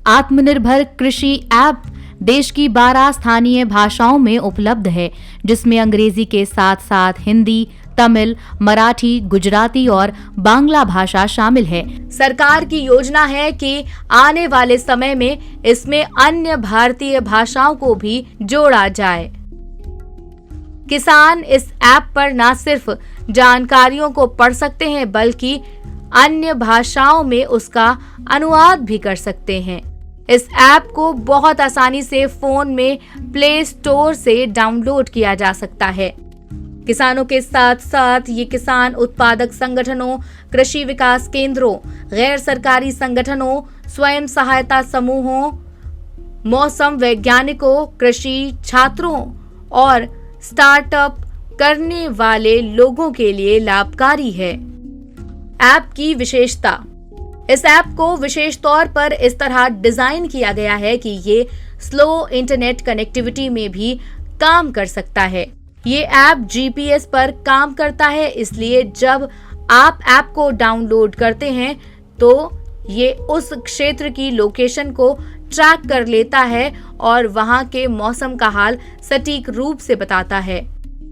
आत्मनिर्भर कृषि ऐप देश की 12 स्थानीय भाषाओं में उपलब्ध है, जिसमें अंग्रेजी के साथ साथ हिंदी, तमिल, मराठी, गुजराती और बांग्ला भाषा शामिल है। सरकार की योजना है कि आने वाले समय में इसमें अन्य भारतीय भाषाओं को भी जोड़ा जाए। किसान इस ऐप पर न सिर्फ जानकारियों को पढ़ सकते हैं, बल्कि अन्य भाषाओं में उसका अनुवाद भी कर सकते हैं। इस ऐप को बहुत आसानी से फोन में प्ले स्टोर से डाउनलोड किया जा सकता है। किसानों के साथ साथ ये किसान उत्पादक संगठनों, कृषि विकास केंद्रों, गैर सरकारी संगठनों, स्वयं सहायता समूहों, मौसम वैज्ञानिकों, कृषि छात्रों और स्टार्टअप करने वाले लोगों के लिए लाभकारी है। ऐप की विशेषता। इस ऐप को विशेष तौर पर इस तरह डिजाइन किया गया है कि ये स्लो इंटरनेट कनेक्टिविटी में भी काम कर सकता है। ये ऐप जीपीएस पर काम करता है, इसलिए जब आप ऐप को डाउनलोड करते हैं तो ये उस क्षेत्र की लोकेशन को ट्रैक कर लेता है और वहां के मौसम का हाल सटीक रूप से बताता है।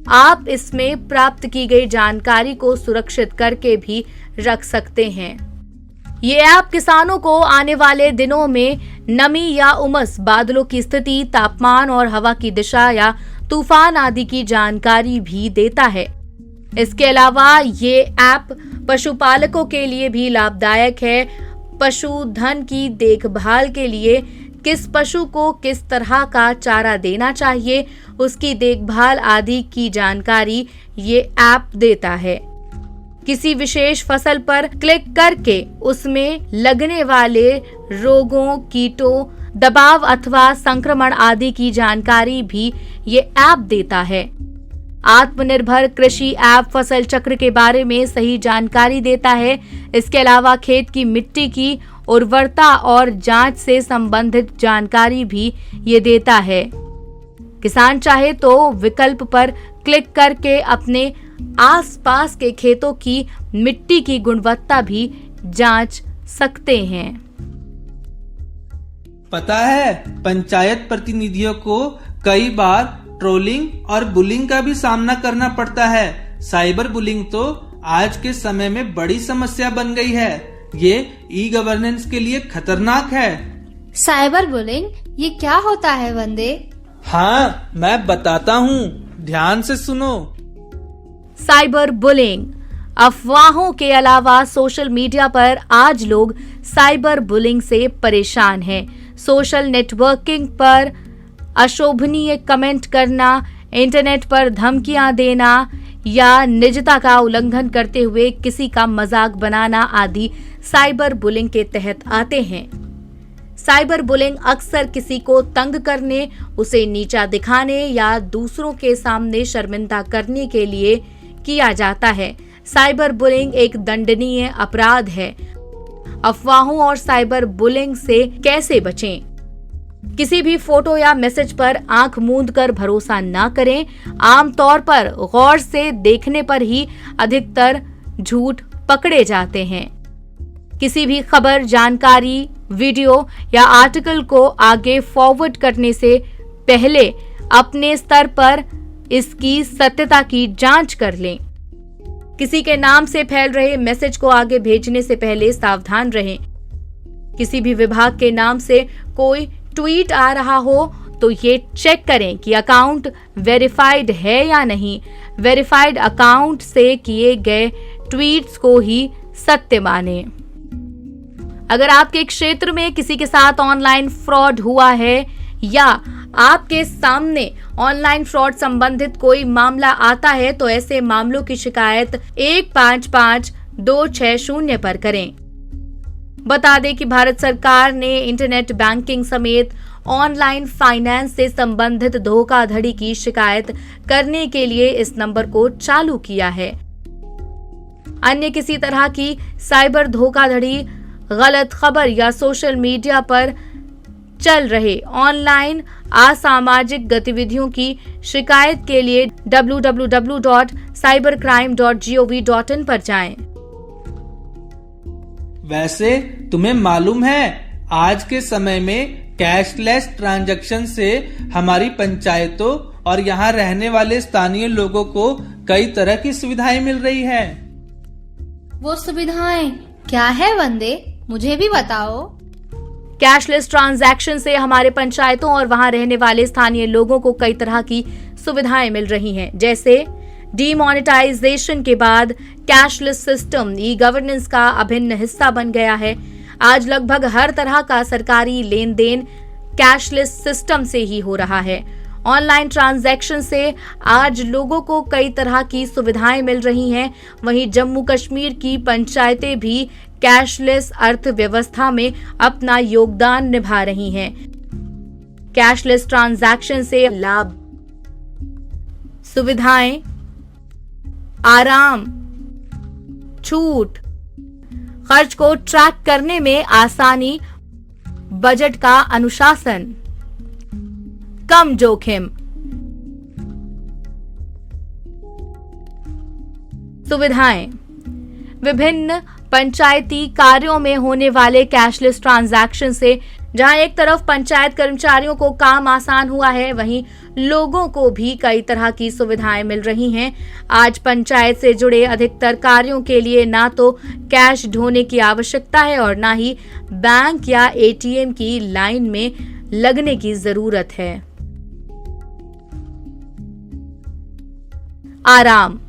आप इसमें प्राप्त की गई जानकारी को सुरक्षित करके भी रख सकते हैं। ये ऐप किसानों को आने वाले दिनों में नमी या उमस, बादलों की स्थिति, तापमान और हवा की दिशा या तूफान आदि की जानकारी भी देता है। इसके अलावा ये ऐप पशुपालकों के लिए भी लाभदायक है। पशुधन की देखभाल के लिए किस पशु को किस तरह का चारा देना चाहिए, उसकी देखभाल आदि की जानकारी ये ऐप देता है। किसी विशेष फसल पर क्लिक करके उसमें लगने वाले रोगों, कीटों, दबाव अथवा संक्रमण आदि की जानकारी भी ये ऐप देता है। आत्मनिर्भर कृषि ऐप फसल चक्र के बारे में सही जानकारी देता है। इसके अलावा खेत की मिट्टी की उर्वरता और जांच से संबंधित जानकारी भी ये देता है। किसान चाहे तो विकल्प पर क्लिक करके अपने आसपास के खेतों की मिट्टी की गुणवत्ता भी जांच सकते हैं। पता है, पंचायत प्रतिनिधियों को कई बार ट्रोलिंग और बुलिंग का भी सामना करना पड़ता है। साइबर बुलिंग तो आज के समय में बड़ी समस्या बन गई है। ये ई गवर्नेंस के लिए खतरनाक है। साइबर बुलिंग ये क्या होता है वंदे? हाँ, मैं बताता हूँ, ध्यान से सुनो। साइबर बुलिंग अफवाहों के अलावा सोशल मीडिया पर आज लोग साइबर बुलिंग से परेशान हैं। सोशल नेटवर्किंग पर अशोभनीय कमेंट करना, इंटरनेट पर धमकियां देना या निजता का उल्लंघन करते हुए किसी का मजाक बनाना आदि साइबर बुलिंग के तहत आते हैं। साइबर बुलिंग अक्सर किसी को तंग करने, उसे नीचा दिखाने या दूसरों के सामने शर्मिंदा करने के लिए किया जाता है। साइबर बुलिंग एक दंडनीय अपराध है। अफवाहों और साइबर बुलिंग से कैसे बचें? किसी भी फोटो या मैसेज पर आंख मूंद कर भरोसा न करें। आमतौर पर गौर से देखने पर ही अधिकतर झूठ पकड़े जाते हैं। किसी भी खबर, जानकारी, वीडियो या आर्टिकल को आगे फॉरवर्ड करने से पहले अपने स्तर पर इसकी सत्यता की जांच कर लें। किसी के नाम से फैल रहे मैसेज को आगे भेजने से पहले सावधान रहें। किसी भी विभाग के नाम से कोई ट्वीट आ रहा हो तो ये चेक करें कि अकाउंट वेरीफाइड है या नहीं। वेरीफाइड अकाउंट से किए गए ट्वीट्स को ही सत्य माने। अगर आपके क्षेत्र में किसी के साथ ऑनलाइन फ्रॉड हुआ है या आपके सामने ऑनलाइन फ्रॉड संबंधित कोई मामला आता है तो ऐसे मामलों की शिकायत 155260 पर करें। बता दें कि भारत सरकार ने इंटरनेट बैंकिंग समेत ऑनलाइन फाइनेंस से संबंधित धोखाधड़ी की शिकायत करने के लिए इस नंबर को चालू किया है। अन्य किसी तरह की साइबर धोखाधड़ी, गलत खबर या सोशल मीडिया पर चल रहे ऑनलाइन असामाजिक गतिविधियों की शिकायत के लिए www.cybercrime.gov.in पर जाएं। वैसे तुम्हें मालूम है, आज के समय में कैशलेस ट्रांजैक्शन से हमारी पंचायतों और यहाँ रहने वाले स्थानीय लोगों को कई तरह की सुविधाएं मिल रही है। वो सुविधाएं क्या है वंदे? मुझे भी बताओ। कैशलेस ट्रांजैक्शन से हमारे पंचायतों और वहां रहने वाले स्थानीय लोगों को कई तरह की सुविधाएं मिल रही हैं, जैसे डीमोनेटाइजेशन के बाद कैशलेस सिस्टम ई गवर्नेंस का अभिन्न हिस्सा बन गया है। आज लगभग हर तरह का सरकारी लेन देन कैशलेस सिस्टम से ही हो रहा है। ऑनलाइन ट्रांजैक्शन से आज लोगों को कई तरह की सुविधाएं मिल रही हैं। वहीं जम्मू कश्मीर की पंचायतें भी कैशलेस अर्थव्यवस्था में अपना योगदान निभा रही हैं। कैशलेस ट्रांजैक्शन से लाभ, सुविधाएं, आराम, छूट, खर्च को ट्रैक करने में आसानी, बजट का अनुशासन, कम जोखिम। सुविधाएं, विभिन्न पंचायती कार्यों में होने वाले कैशलेस ट्रांजैक्शन से जहां एक तरफ पंचायत कर्मचारियों को काम आसान हुआ है, वहीं लोगों को भी कई तरह की सुविधाएं मिल रही हैं। आज पंचायत से जुड़े अधिकतर कार्यों के लिए ना तो कैश ढोने की आवश्यकता है और ना ही बैंक या एटीएम की लाइन में लगने की जरूरत है। आराम,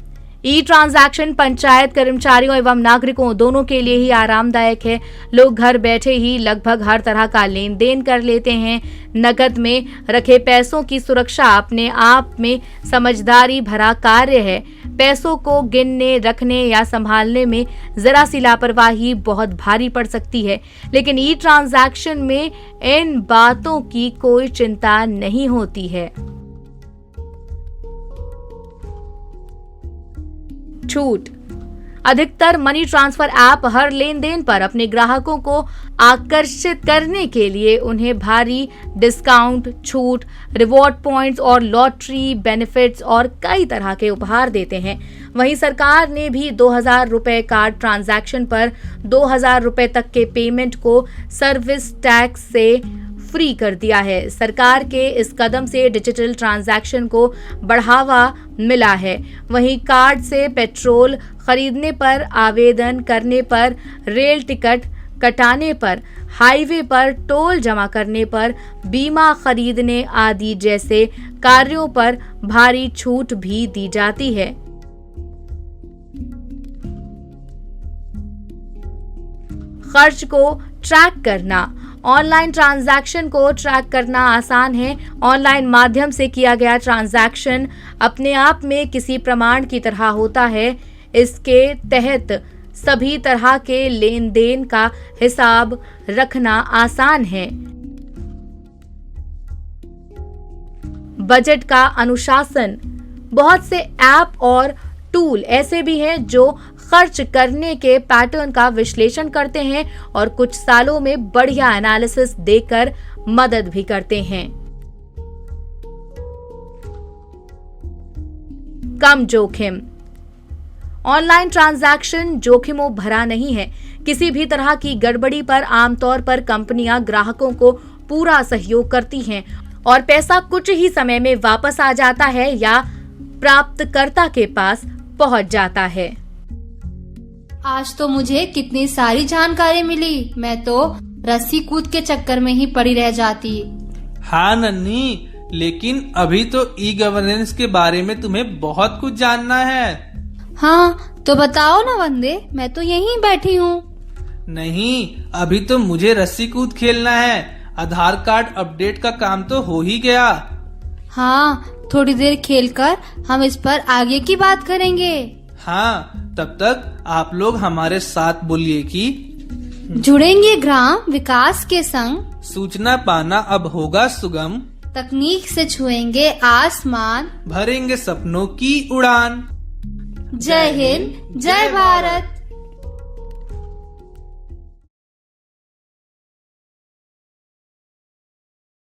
ई ट्रांजैक्शन पंचायत कर्मचारियों एवं नागरिकों दोनों के लिए ही आरामदायक है। लोग घर बैठे ही लगभग हर तरह का लेन देन कर लेते हैं। नकद में रखे पैसों की सुरक्षा अपने आप में समझदारी भरा कार्य है। पैसों को गिनने, रखने या संभालने में जरा सी लापरवाही बहुत भारी पड़ सकती है, लेकिन ई ट्रांजैक्शन में इन बातों की कोई चिंता नहीं होती है। छूट, अधिकतर मनी ट्रांसफर ऐप हर लेन देन पर अपने ग्राहकों को आकर्षित करने के लिए उन्हें भारी डिस्काउंट, छूट, रिवॉर्ड पॉइंट्स और लॉटरी बेनिफिट्स और कई तरह के उपहार देते हैं। वहीं सरकार ने भी 2000 रुपए कार्ड ट्रांजैक्शन पर 2000 रुपए तक के पेमेंट को सर्विस टैक्स से फ्री कर दिया है। सरकार के इस कदम से डिजिटल ट्रांजैक्शन को बढ़ावा मिला है। वहीं कार्ड से पेट्रोल खरीदने पर, आवेदन करने पर, रेल टिकट कटाने पर, हाईवे पर टोल जमा करने पर, बीमा खरीदने आदि जैसे कार्यों पर भारी छूट भी दी जाती है। खर्च को ट्रैक करना, ऑनलाइन ट्रांजैक्शन को ट्रैक करना आसान है। ऑनलाइन माध्यम से किया गया ट्रांजैक्शन अपने आप में किसी प्रमाण की तरह होता है। इसके तहत सभी तरह के लेन देन का हिसाब रखना आसान है। बजट का अनुशासन, बहुत से ऐप और टूल ऐसे भी हैं जो खर्च करने के पैटर्न का विश्लेषण करते हैं और कुछ सालों में बढ़िया एनालिसिस देकर मदद भी करते हैं। कम जोखिम, ऑनलाइन ट्रांजैक्शन जोखिमों भरा नहीं है। किसी भी तरह की गड़बड़ी पर आमतौर पर कंपनियां ग्राहकों को पूरा सहयोग करती हैं और पैसा कुछ ही समय में वापस आ जाता है या प्राप्तकर्ता के पास पहुंच जाता है। आज तो मुझे कितनी सारी जानकारी मिली। मैं तो रस्सी कूद के चक्कर में ही पड़ी रह जाती। हाँ नन्ही, लेकिन अभी तो ई गवर्नेंस के बारे में तुम्हें बहुत कुछ जानना है। हाँ तो बताओ ना वंदे, मैं तो यहीं बैठी हूँ। नहीं, अभी तो मुझे रस्सी कूद खेलना है। आधार कार्ड अपडेट का काम तो हो ही गया। हाँ, थोड़ी देर खेलकर हम इस पर आगे की बात करेंगे। हाँ, तब तक आप लोग हमारे साथ बोलिए कि जुड़ेंगे ग्राम विकास के संग, सूचना पाना अब होगा सुगम, तकनीक से छुएंगे आसमान, भरेंगे सपनों की उड़ान। जय हिंद, जय भारत।